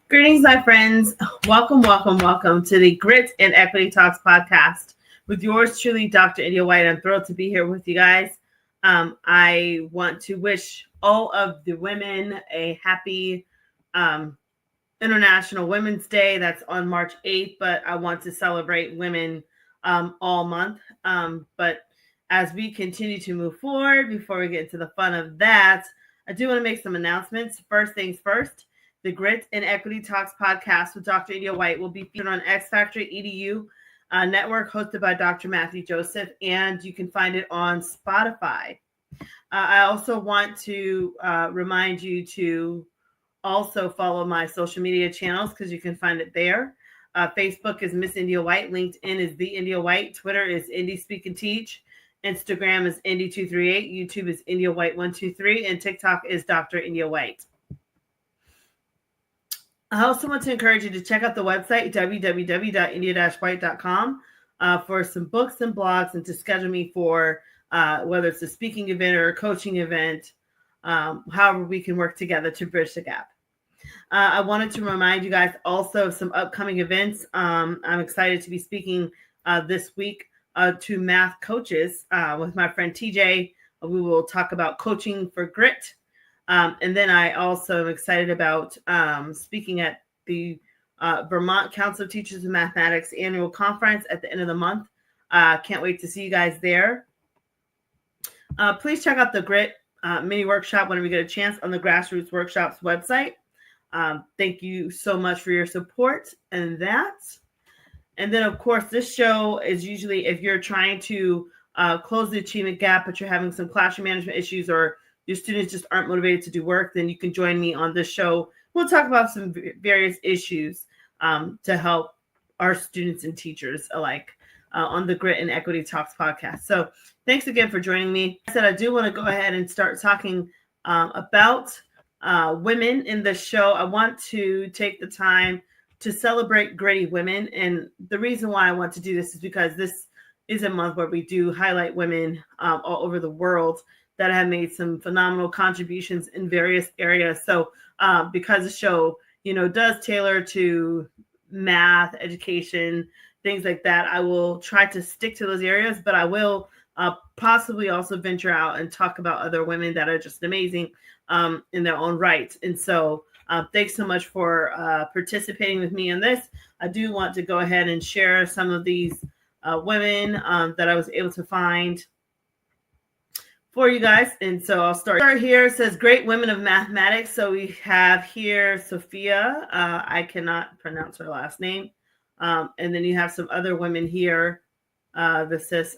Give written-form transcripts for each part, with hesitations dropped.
Greetings, my friends. Welcome to the Grit and Equity Talks podcast with yours truly, Dr. India White. I'm thrilled to be here with you guys. I want to wish all of the women a happy International Women's Day. That's on March 8th, but I want to celebrate women all month. But as we continue to move forward, before we get into the fun of that, I do want to make some announcements. First things first, the Grit and Equity Talks podcast with Dr. India White will be featured on Factor EDU Network, hosted by Dr. Matthew Joseph, and you can find it on Spotify. I also want to remind you to also follow my social media channels because you can find it there. Facebook is Miss India White. LinkedIn is The India White. Twitter is Indie Speak and Teach. Instagram is Indy238. YouTube is India White 123. And TikTok is Dr. India White. I also want to encourage you to check out the website, www.india-white.com, for some books and blogs and to schedule me for whether it's a speaking event or a coaching event, however we can work together to bridge the gap. I wanted to remind you guys also of some upcoming events. I'm excited to be speaking this week to math coaches with my friend TJ. We will talk about coaching for grit. And then I also am excited about speaking at the Vermont Council of Teachers of Mathematics annual conference at the end of the month. Can't wait to see you guys there. Please check out the Grit mini workshop whenever you get a chance on the Grassroots Workshops website. Thank you so much for your support and that. And then, of course, this show is usually if you're trying to close the achievement gap, but you're having some classroom management issues or your students just aren't motivated to do work, then you can join me on this show. We'll talk about some various issues to help our students and teachers alike on the Grit and Equity Talks podcast. So thanks again for joining me. I said I do want to go ahead and start talking about women in the show. I want to take the time to celebrate gritty women. And the reason why I want to do this is because this is a month where we do highlight women all over the world that have made some phenomenal contributions in various areas. So because the show, does tailor to math, education, things like that, I will try to stick to those areas, but I will possibly also venture out and talk about other women that are just amazing in their own right. And so thanks so much for participating with me in this. I do want to go ahead and share some of these women that I was able to find for you guys. And so I'll start here. It says great women of mathematics. So we have here Sophia. I cannot pronounce her last name. And then you have some other women here. This says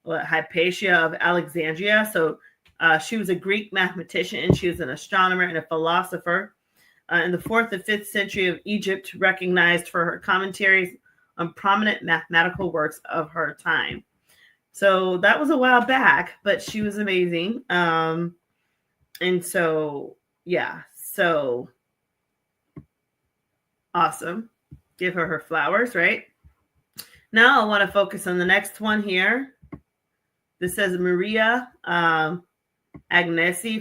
Hypatia of Alexandria. So she was a Greek mathematician and she was an astronomer and a philosopher in the 4th and 5th century of Egypt, recognized for her commentaries on prominent mathematical works of her time. So that was a while back, but she was amazing. And so, yeah, so awesome. Give her flowers, right? Now I want to focus on the next one here. This says Maria Agnesi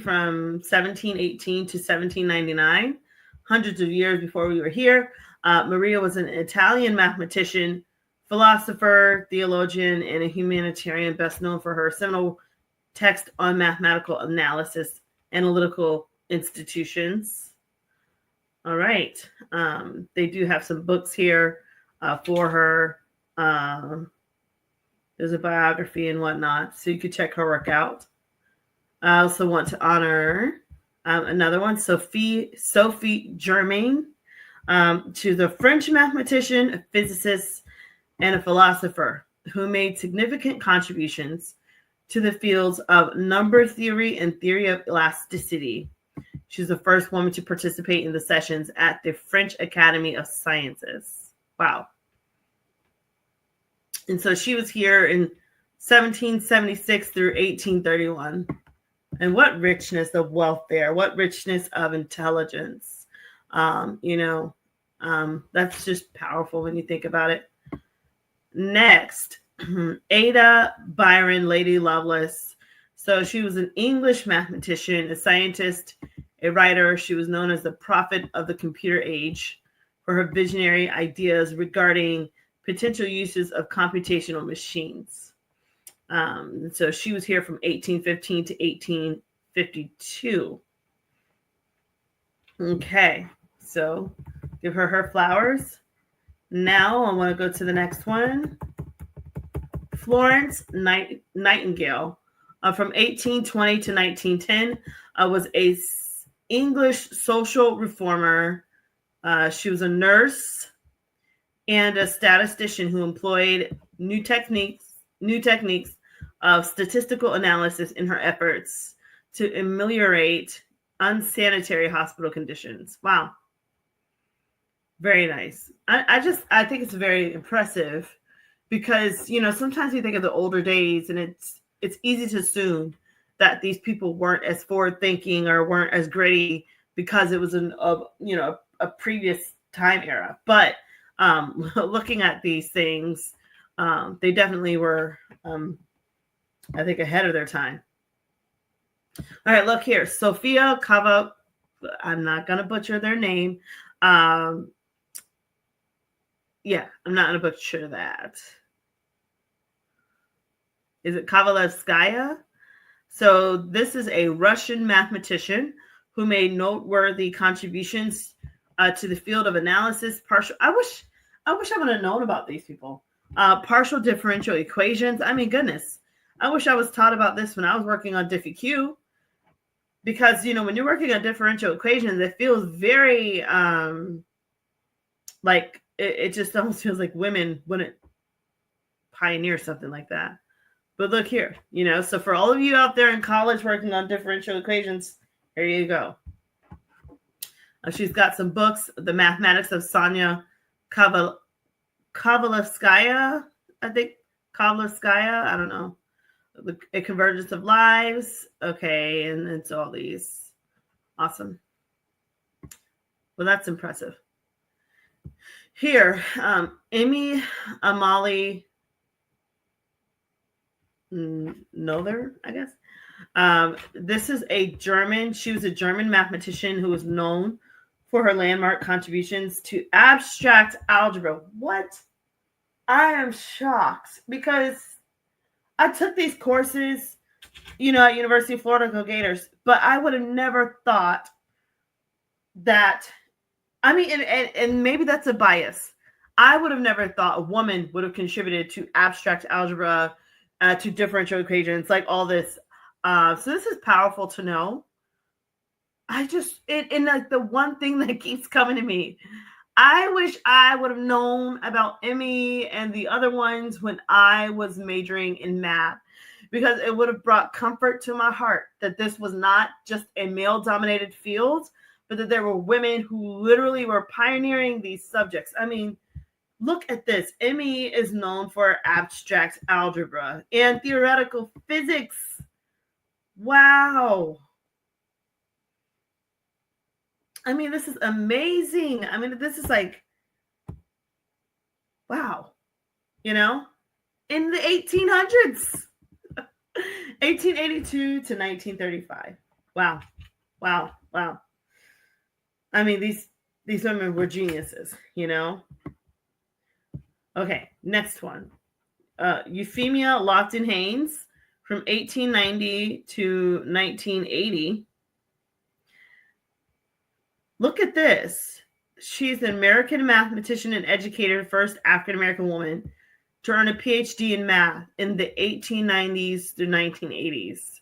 from 1718 to 1799, hundreds of years before we were here. Maria was an Italian mathematician, philosopher, theologian, and a humanitarian, best known for her seminal text on mathematical analysis, analytical institutions. All right. They do have some books here for her. There's a biography and whatnot, so you could check her work out. I also want to honor another one, Sophie Germain. She's a French mathematician, a physicist, and a philosopher who made significant contributions to the fields of number theory and theory of elasticity. She's the first woman to participate in the sessions at the French Academy of Sciences. Wow. And so she was here in 1776 through 1831. And what richness of wealth there, what richness of intelligence. That's just powerful when you think about it. Next, Ada Byron Lady Lovelace. So she was an English mathematician, a scientist, A writer, she was known as the prophet of the computer age for her visionary ideas regarding potential uses of computational machines. So she was here from 1815 to 1852. Okay, so give her flowers. Now I want to go to the next one. Florence Nightingale, from 1820 to 1910, was a English social reformer. She was a nurse and a statistician who employed new techniques of statistical analysis in her efforts to ameliorate unsanitary hospital conditions. Wow. Very nice. I think it's very impressive because, sometimes you think of the older days and it's easy to assume that these people weren't as forward thinking or weren't as gritty because it was a previous time era. But looking at these things, they definitely were, I think, ahead of their time. All right, look here. Sophia Cava, I'm not going to butcher their name. Yeah, I'm not going to butcher that. Is it Kovalevskaya? So this is a Russian mathematician who made noteworthy contributions to the field of analysis. I wish I would have known about these people. Partial differential equations. I mean, goodness. I wish I was taught about this when I was working on DiffEq. Because, when you're working on differential equations, it feels very like it just almost feels like women wouldn't pioneer something like that. But look here, so for all of you out there in college working on differential equations, here you go. She's got some books, The Mathematics of Sonia Kovalevskaya, I think. Kovalevskaya, I don't know. A Convergence of Lives. Okay, and it's all these. Awesome. Well, that's impressive. Here, Amy Amalie Noether, I guess. This is she was a German mathematician who was known for her landmark contributions to abstract algebra. What? I am shocked because I took these courses, at University of Florida, Go Gators, but I would have never thought that, and maybe that's a bias. I would have never thought a woman would have contributed to abstract algebra, to differential equations, like all this. So this is powerful to know. And like the one thing that keeps coming to me, I wish I would have known about Emmy and the other ones when I was majoring in math, because it would have brought comfort to my heart that this was not just a male-dominated field, but that there were women who literally were pioneering these subjects. I mean, look at this. Emmy is known for abstract algebra and theoretical physics. Wow. I mean, this is amazing. I mean, this is like, wow. In the 1800s. 1882 to 1935. Wow. Wow. Wow. I mean, these women were geniuses, Okay, next one. Euphemia Lofton Haynes from 1890 to 1980. Look at this. She's an American mathematician and educator, first African-American woman to earn a PhD in math in the 1890s through 1980s.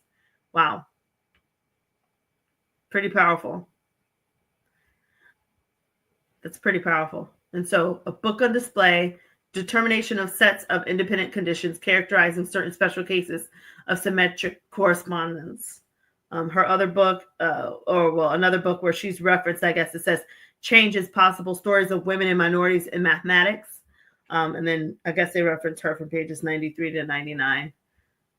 Wow. Pretty powerful. That's pretty powerful. And so a book on display, determination of sets of independent conditions characterizing certain special cases of symmetric correspondence. Her other book, another book where she's referenced, I guess it says, Change is Possible, Stories of Women and Minorities in Mathematics. And then I guess they reference her from pages 93 to 99.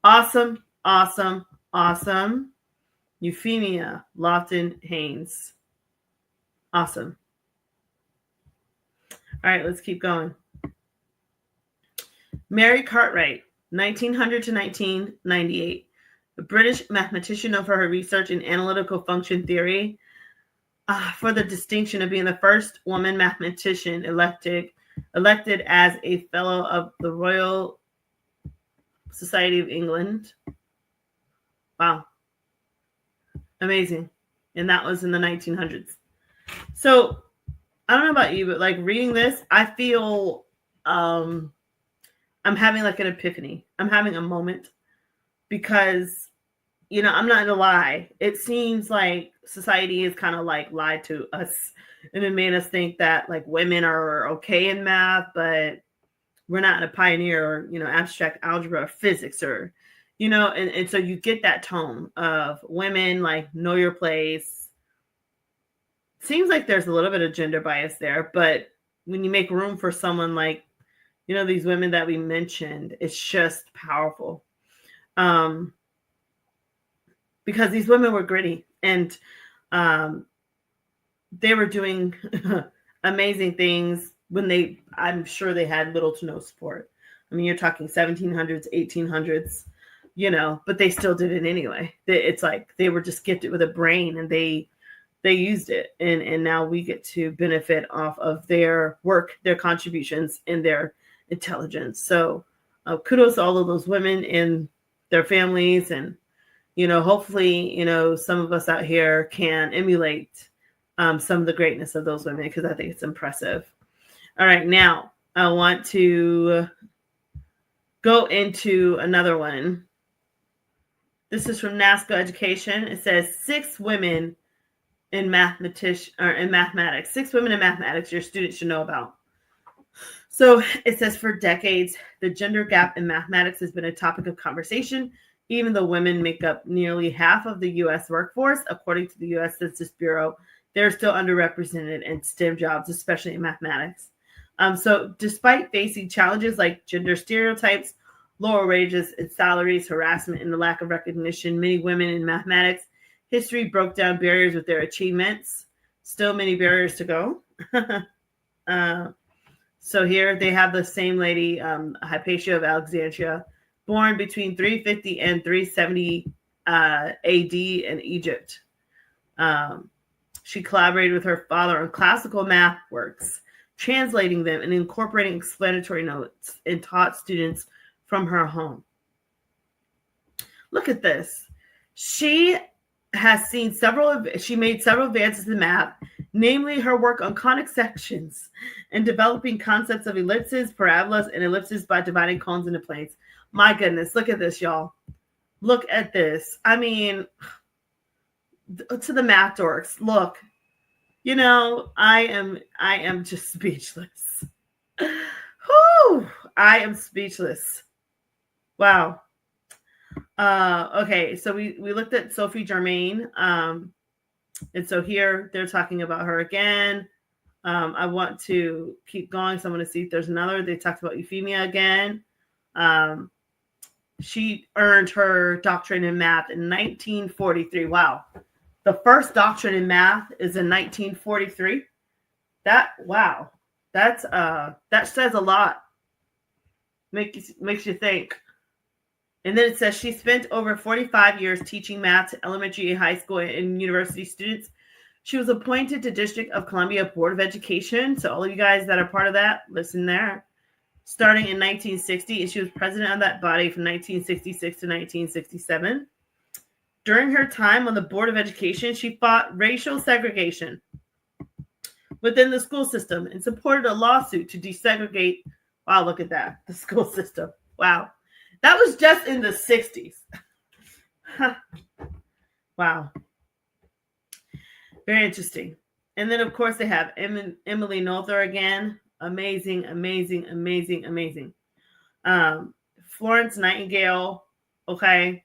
Awesome, awesome, awesome. Euphemia Lofton Haynes. Awesome. All right, let's keep going. Mary Cartwright, 1900 to 1998. A British mathematician known for her research in analytical function theory. for the distinction of being the first woman mathematician elected as a fellow of the Royal Society of England. Wow. Amazing. And that was in the 1900s. So I don't know about you, but like reading this, I feel I'm having like an epiphany. I'm having a moment because, I'm not gonna lie. It seems like society is kind of like lied to us and it made us think that like women are okay in math, but we're not a pioneer or, abstract algebra or physics or, and so you get that tone of women like know your place. Seems like there's a little bit of gender bias there, but when you make room for someone like, these women that we mentioned, it's just powerful. Because these women were gritty and they were doing amazing things when I'm sure they had little to no support. I mean, you're talking 1700s, 1800s, but they still did it anyway. It's like they were just gifted with a brain and they used it. And now we get to benefit off of their work, their contributions, and their intelligence. So kudos to all of those women and their families. And, hopefully, some of us out here can emulate some of the greatness of those women because I think it's impressive. All right, now I want to go into another one. This is from NASCO Education. It says 6 women in mathematics. 6 women in mathematics your students should know about. So it says for decades, the gender gap in mathematics has been a topic of conversation, even though women make up nearly half of the U.S. workforce. According to the U.S. Census Bureau, they're still underrepresented in STEM jobs, especially in mathematics. So despite facing challenges like gender stereotypes, lower wages and salaries, harassment, and the lack of recognition, many women in mathematics history broke down barriers with their achievements. Still many barriers to go. So here they have the same lady, Hypatia of Alexandria, born between 350 and 370 AD in Egypt. She collaborated with her father on classical math works, translating them and incorporating explanatory notes, and taught students from her home. Look at this. She made several advances in math, namely her work on conic sections and developing concepts of ellipses, parabolas, and ellipses by dividing cones into planes. My goodness, look at this, y'all. Look at this. I mean, to the math dorks, look. I am just speechless. Whew, I am speechless. Wow. Okay, so we looked at Sophie Germain. And so here they're talking about her again. I want to keep going, so I'm going to see if there's another. They talked about Euphemia again. She earned her doctorate in math in 1943. Wow. The first doctorate in math is in 1943. That says a lot. Makes you think. And then it says she spent over 45 years teaching math to elementary, high school, and university students. She was appointed to District of Columbia Board of Education. So all of you guys that are part of that, listen there. Starting in 1960, and she was president of that body from 1966 to 1967. During her time on the Board of Education, she fought racial segregation within the school system and supported a lawsuit to desegregate. Wow, look at that. The school system. Wow. That was just in the 60s. Wow. Very interesting. And then, of course, they have Emily Noether again. Amazing, amazing, amazing, amazing. Florence Nightingale. Okay.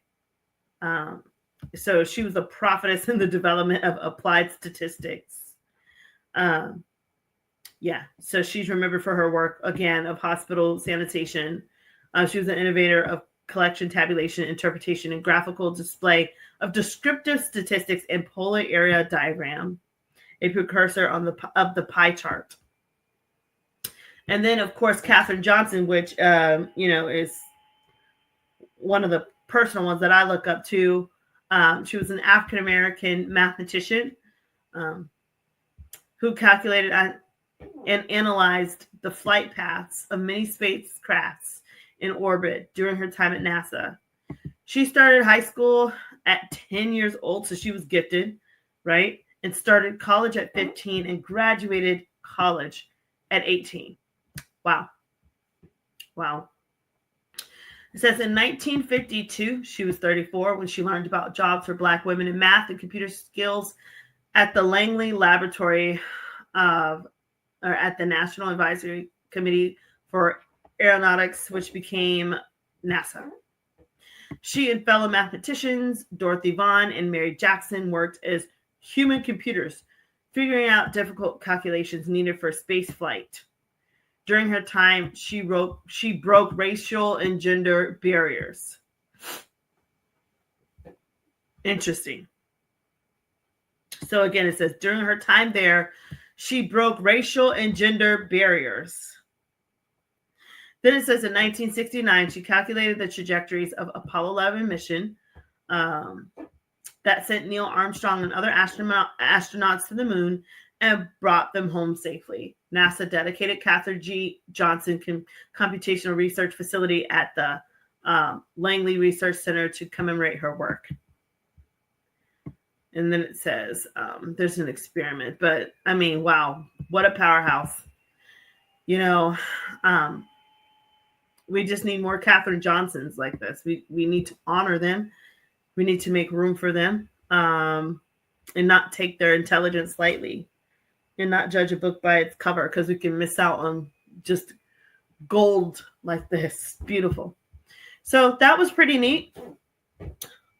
So she was a prophetess in the development of applied statistics. Yeah. So she's remembered for her work, again, of hospital sanitation. She was an innovator of collection, tabulation, interpretation, and graphical display of descriptive statistics and polar area diagram, a precursor of the pie chart. And then, of course, Katherine Johnson, which, is one of the personal ones that I look up to. She was an African-American mathematician. who calculated and analyzed the flight paths of many spacecrafts in orbit during her time at NASA. She started high school at 10 years old, so she was gifted, right? And started college at 15 and graduated college at 18. Wow. Wow. It says in 1952, she was 34 when she learned about jobs for Black women in math and computer skills at the Langley Laboratory or at the National Advisory Committee for Aeronautics, which became NASA. She and fellow mathematicians Dorothy Vaughan and Mary Jackson worked as human computers, figuring out difficult calculations needed for space flight. During her time, she broke racial and gender barriers. Interesting. So again, it says during her time there, she broke racial and gender barriers. Then it says in 1969, she calculated the trajectories of Apollo 11 mission that sent Neil Armstrong and other astronauts to the moon and brought them home safely. NASA dedicated Katherine G. Johnson Computational Research Facility at the Langley Research Center to commemorate her work. And then it says there's an experiment, but I mean, wow, what a powerhouse. You know, we just need more Katherine Johnsons like this. We need to honor them. We need to make room for them and not take their intelligence lightly and not judge a book by its cover, because we can miss out on just gold like this. Beautiful. So that was pretty neat.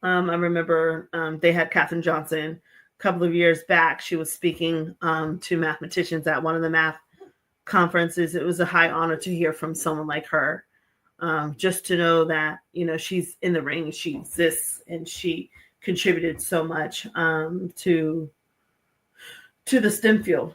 I remember they had Katherine Johnson a couple of years back. She was speaking to mathematicians at one of the math conferences. It was a high honor to hear from someone like her. Just to know that, you know, she's in the ring, she exists, and she contributed so much to the STEM field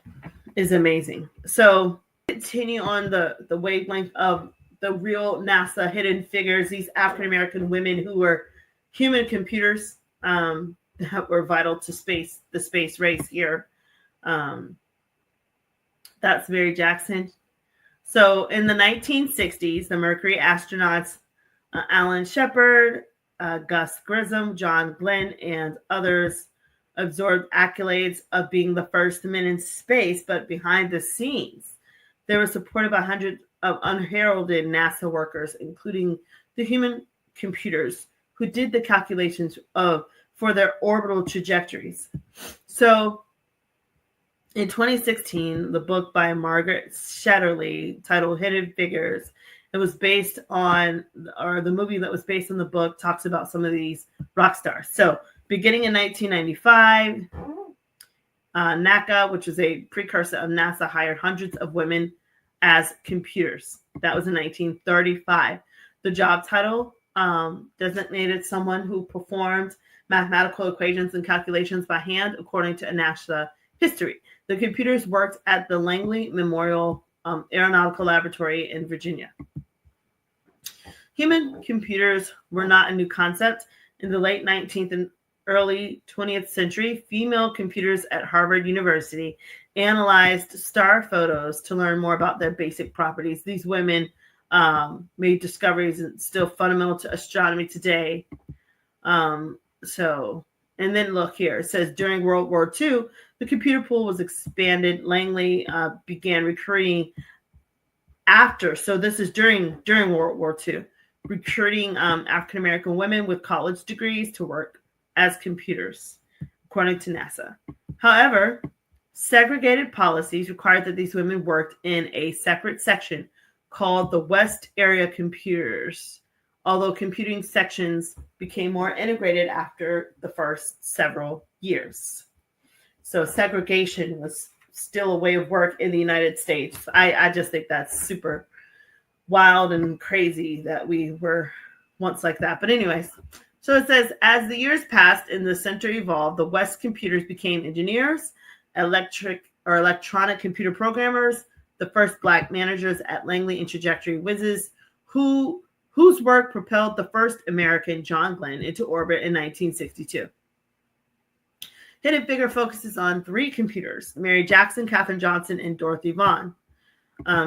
is amazing. So continue on the wavelength of the real NASA hidden figures, these African-American women who were human computers that were vital to the space race here. That's Mary Jackson. So in the 1960s, the Mercury astronauts, Alan Shepard, Gus Grissom, John Glenn, and others absorbed accolades of being the first men in space, but behind the scenes, they were supported by hundreds of unheralded NASA workers, including the human computers who did the calculations for their orbital trajectories. So in 2016, the book by Margaret Shetterly titled Hidden Figures, it was based on, or the movie that was based on the book talks about some of these rock stars. So beginning in 1995, NACA, which was a precursor of NASA, hired hundreds of women as computers. That was in 1935. The job title designated someone who performed mathematical equations and calculations by hand according to NASA history. The computers worked at the Langley Memorial Aeronautical Laboratory in Virginia. Human computers were not a new concept. In the late 19th and early 20th century, female computers at Harvard University analyzed star photos to learn more about their basic properties. These women made discoveries and still fundamental to astronomy today. And then look here, it says during World War II, the computer pool was expanded. Langley began recruiting after, so this is during World War II, recruiting African-American women with college degrees to work as computers, according to NASA. However, segregated policies required that these women worked in a separate section called the West Area Computers, although computing sections became more integrated after the first several years. So segregation was still a way of work in the United States. I just think that's super wild and crazy that we were once like that. But anyways, so it says, as the years passed and the center evolved, the West computers became engineers, electronic computer programmers, the first Black managers at Langley and Trajectory Whizzes, whose work propelled the first American, John Glenn, into orbit in 1962. Hidden Figure focuses on 3 computers: Mary Jackson, Katherine Johnson, and Dorothy Vaughan.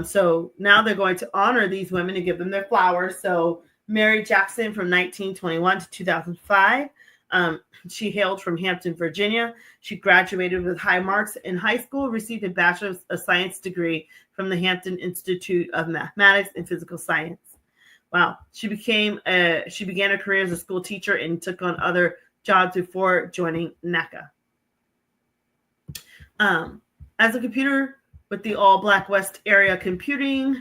So now they're going to honor these women and give them their flowers. So Mary Jackson from 1921 to 2005. She hailed from Hampton, Virginia. She graduated with high marks in high school, received a Bachelor of Science degree from the Hampton Institute of Mathematics and Physical Science. Wow. She began her career as a school teacher and took on other jobs before joining NACA. As a computer with the all-black West area computing,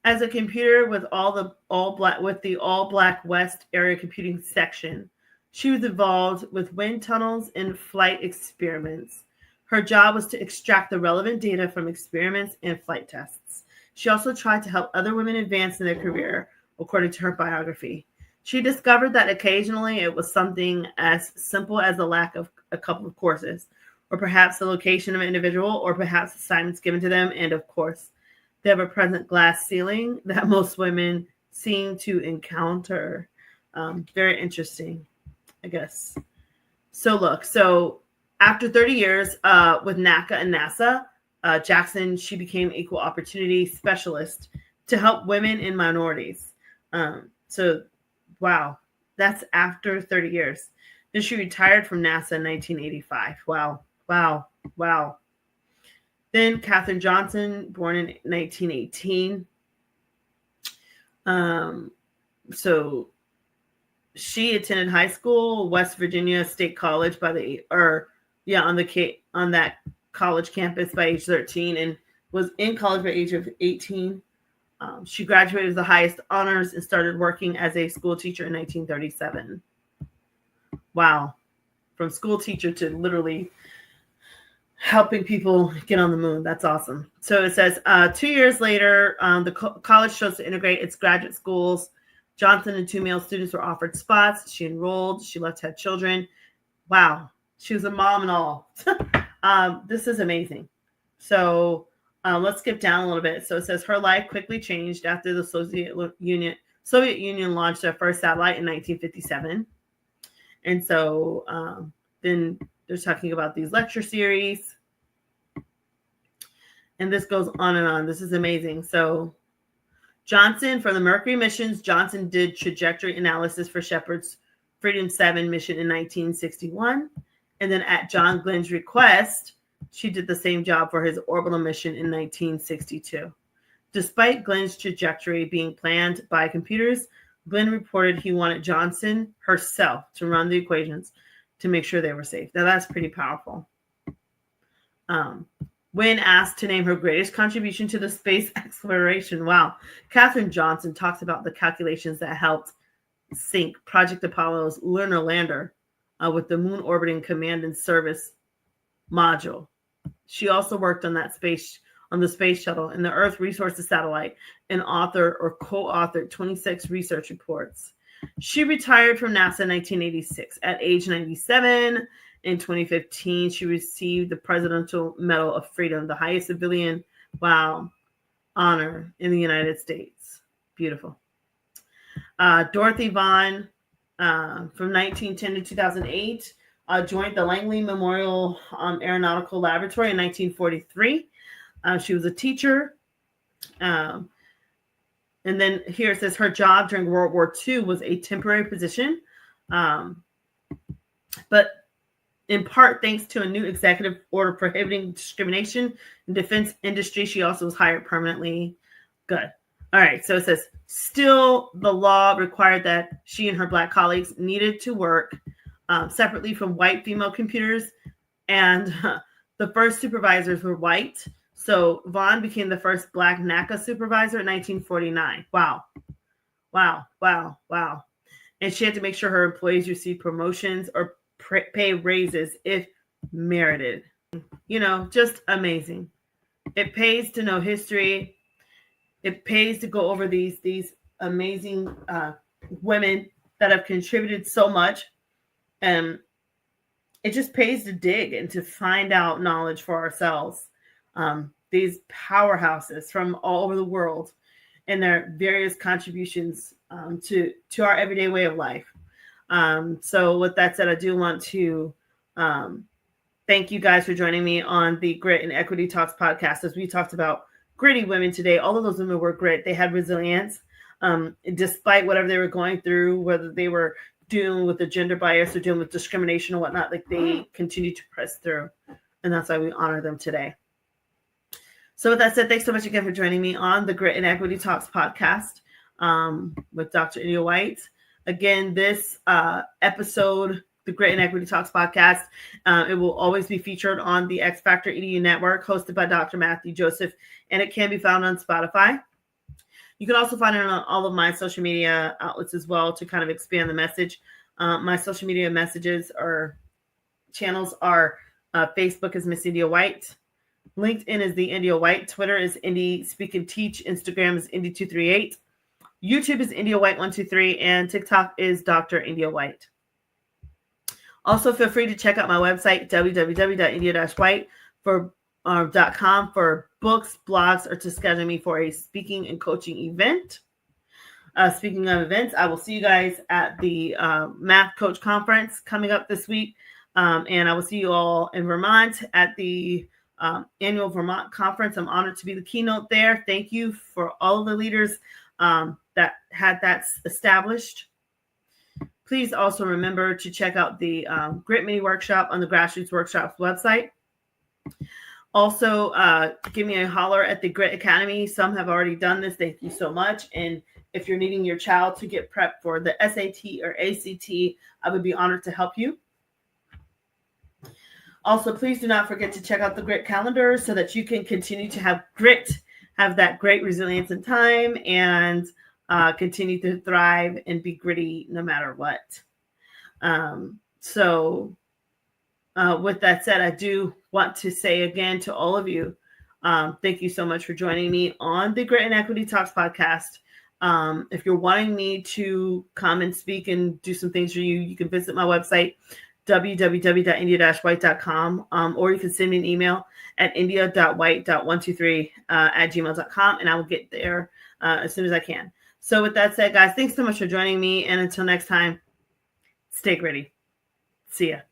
as a computer with the all-black West area computing section, she was involved with wind tunnels and flight experiments. Her job was to extract the relevant data from experiments and flight tests. She also tried to help other women advance in their career, according to her biography. She discovered that occasionally it was something as simple as the lack of a couple of courses, or perhaps the location of an individual, or perhaps assignments given to them, and of course, the ever-present glass ceiling that most women seem to encounter. Very interesting, I guess. So after 30 years with NACA and NASA, Jackson, she became equal opportunity specialist to help women and minorities. Wow, that's after 30 years. Then she retired from NASA in 1985. Wow. Then Katherine Johnson, born in 1918. So she attended high school, West Virginia State College on that college campus by age 13, and was in college by age of 18. She graduated with the highest honors and started working as a school teacher in 1937. Wow. From school teacher to literally helping people get on the moon. That's awesome. So it says 2 years later, the college chose to integrate its graduate schools. Johnson and 2 male students were offered spots. She enrolled. She left to have children. Wow. She was a mom and all. This is amazing. So let's skip down a little bit. So it says her life quickly changed after the Soviet Union launched their first satellite in 1957. And so then they're talking about these lecture series. And this goes on and on. This is amazing. So Johnson, for the Mercury missions, Johnson did trajectory analysis for Shepard's Freedom 7 mission in 1961. And then at John Glenn's request, she did the same job for his orbital mission in 1962. Despite Glenn's trajectory being planned by computers, Glenn reported he wanted Johnson herself to run the equations to make sure they were safe. Now, that's pretty powerful. When asked to name her greatest contribution to the space exploration, wow, Katherine Johnson talks about the calculations that helped sink Project Apollo's lunar lander with the Moon Orbiting Command and Service module. She also worked on the space shuttle and the Earth Resources Satellite, and co-authored 26 research reports. She retired from NASA in 1986 at age 97. In 2015, she received the Presidential Medal of Freedom, the highest civilian honor in the United States. Beautiful. Dorothy Vaughan, from 1910 to 2008, joined the Langley Memorial Aeronautical Laboratory in 1943. She was a teacher. And then here it says her job during World War II was a temporary position. But in part, thanks to a new executive order prohibiting discrimination in defense industry, she also was hired permanently. Good. All right. So it says, still, the law required that she and her Black colleagues needed to work separately from white female computers. And the first supervisors were white. So Vaughn became the first Black NACA supervisor in 1949. Wow. And she had to make sure her employees received promotions or pay raises if merited. Just amazing. It pays to know history. It pays to go over these amazing women that have contributed so much. And it just pays to dig and to find out knowledge for ourselves. These powerhouses from all over the world. and their various contributions to our everyday way of life. So with that said, I do want to thank you guys for joining me on the Grit and Equity Talks podcast. As we talked about gritty women today, all of those women were grit. They had resilience despite whatever they were going through, whether they were dealing with the gender bias or dealing with discrimination or whatnot, like they continue to press through. And that's why we honor them today. So with that said, thanks so much again for joining me on the Grit and Equity Talks podcast with Dr. India White. Again, this episode, the Grit and Equity Talks podcast, it will always be featured on the Factor EDU Network, hosted by Dr. Matthew Joseph, and it can be found on Spotify. You can also find it on all of my social media outlets as well to kind of expand the message. My social media messages or channels are Facebook is Miss India White, LinkedIn is the India White, Twitter is Indy Speak and Teach, Instagram is Indy238, YouTube is India White 123, and TikTok is Dr. India White. Also, feel free to check out my website, www.india-white.com for books, blogs, or to schedule me for a speaking and coaching event. Speaking of events, I will see you guys at the Math Coach Conference coming up this week. And I will see you all in Vermont at the annual Vermont Conference. I'm honored to be the keynote there. Thank you for all of the leaders that had that established. Please also remember to check out the Grit Mini Workshop on the Grassroots Workshops website. Also, give me a holler at the Grit Academy. Some have already done this. Thank you so much. And if you're needing your child to get prepped for the SAT or ACT, I would be honored to help you. Also, please do not forget to check out the Grit calendar so that you can continue to have grit, have that great resilience in time, and continue to thrive and be gritty no matter what. With that said, I do want to say again to all of you, thank you so much for joining me on the Grit and Equity Talks podcast. If you're wanting me to come and speak and do some things for you, you can visit my website, www.india-white.com, or you can send me an email at india.white.123 at gmail.com, and I will get there as soon as I can. So with that said, guys, thanks so much for joining me. And until next time, stay gritty. See ya.